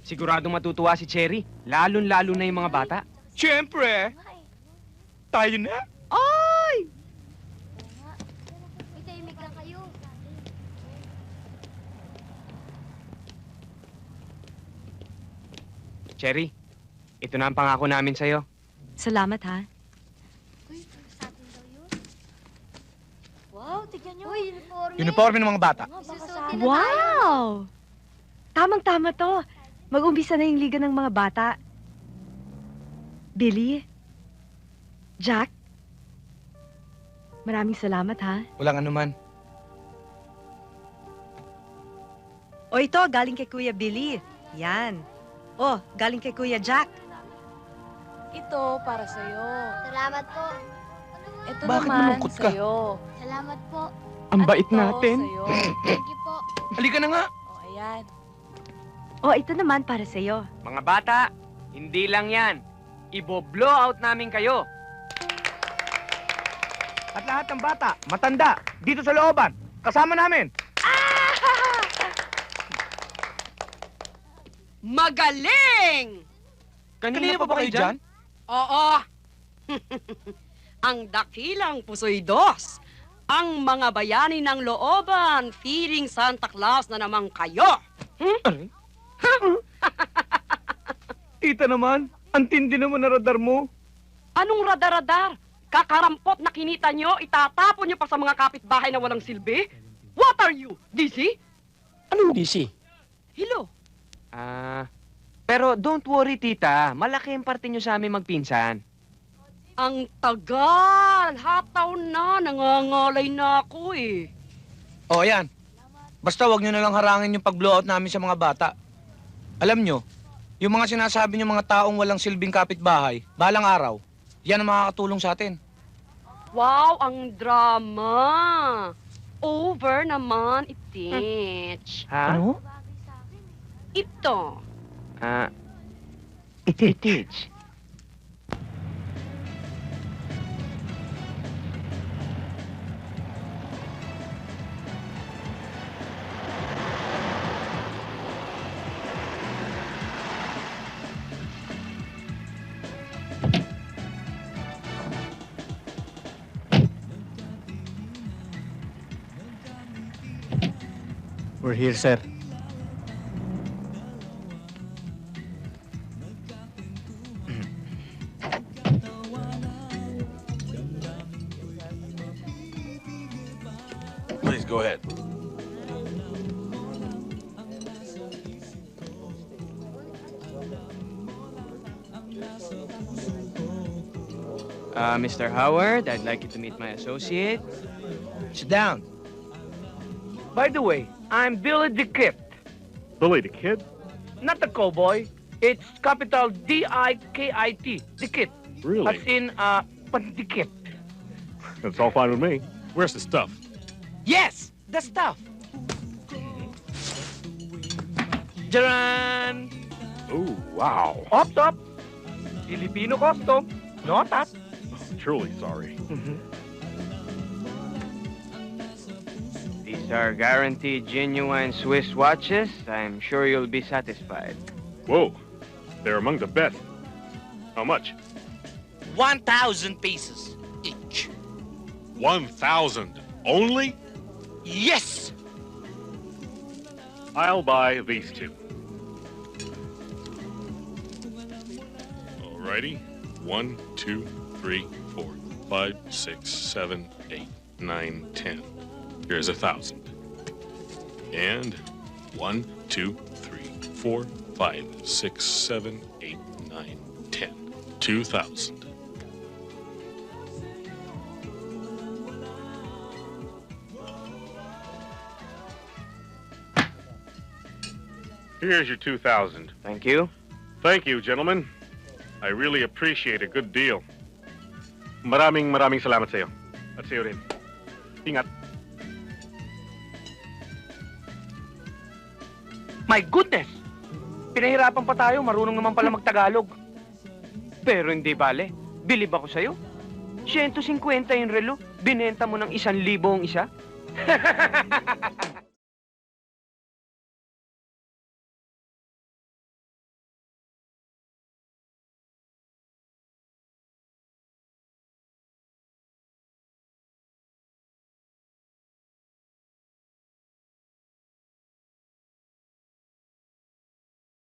Siguradong matutuwa si Cherry, lalong-lalo na yung mga bata. Siyempre, tayo na. Ay! May tahimik lang kayo. Cherry, ito na ang pangako namin sa'yo. Salamat, ha? Uy, sa atin daw yun. Wow, tignan nyo. Uy, uniforme. Uniforme ng mga bata. Isusutin na tayo. Wow! Tamang-tama to. Mag-umpisa na yung liga ng mga bata. Billy? Jack? Maraming salamat, ha? Walang anuman. O ito, galing kay Kuya Billy. Yan. O, galing kay Kuya Jack. Ito para sa'yo. Salamat po. Ito Bakit naman malungkot ka? sa'yo. Salamat po. Ang At bait ito natin. Sa'yo. Thank you po. Halika na nga. O, ayan. O, ito naman para sa'yo. Mga bata, hindi lang yan. Ibo-blow out namin kayo. At lahat ng bata, matanda, dito sa looban, kasama namin. Magaling! Kanina pa ba kayo dyan? Oo. Ang dakilang pusoy dos. Ang mga bayani ng looban, feeling Santa Claus na naman kayo. Aray? Tita naman, ang tindi naman na radar mo. Anong radar-radar? Kakarampot na kinita nyo, itatapon nyo pa sa mga kapitbahay na walang silbi? What are you, DC? Anong DC? Hello? Pero don't worry, tita. Malaki ang parte nyo sa amin magpinsan. Ang tagal! Hataw na, nangangalay na ako eh. O, ayan. Basta wag nyo na lang harangin yung pag-blowout namin sa mga bata. Alam nyo, yung mga sinasabi nyo mga taong walang silbing kapitbahay, balang araw, yan ang makakatulong sa atin. Wow, ang drama! Over naman, itich. Ha? Ano? Ito. Ititich. We're here, sir. Please go ahead. Mr. Howard, I'd like you to meet my associate. Sit down. By the way, I'm Billy the Kid. Billy the Kid? Not the cowboy. It's capital D-I-K-I-T. The Kid. Really? As in, pandikit. That's all fine with me. Where's the stuff? Yes! The stuff! Jaran! Oh, wow. Op top! Filipino custom. No top. Truly sorry. These are guaranteed genuine Swiss watches. I'm sure you'll be satisfied. Whoa. They're among the best. How much? 1,000 pieces each. 1,000 only? Yes! I'll buy these two. Alrighty. 1, 2, 3, 4, 5, 6, 7, 8, 9, 10. Here's 1,000. And 1, 2, 3, 4, 5, 6, 7, 8, 9, 10. 2,000. Here's your 2,000. Thank you. Thank you, gentlemen. I really appreciate a good deal. Maraming salamat sa iyo. At sa iyo rin. Ingat. My goodness! Pinahirapan pa tayo, marunong naman pala magtagalog. Pero hindi bale. Bilib ako sa'yo. 150 yung relo. Binenta mo ng 1,000 ang isa.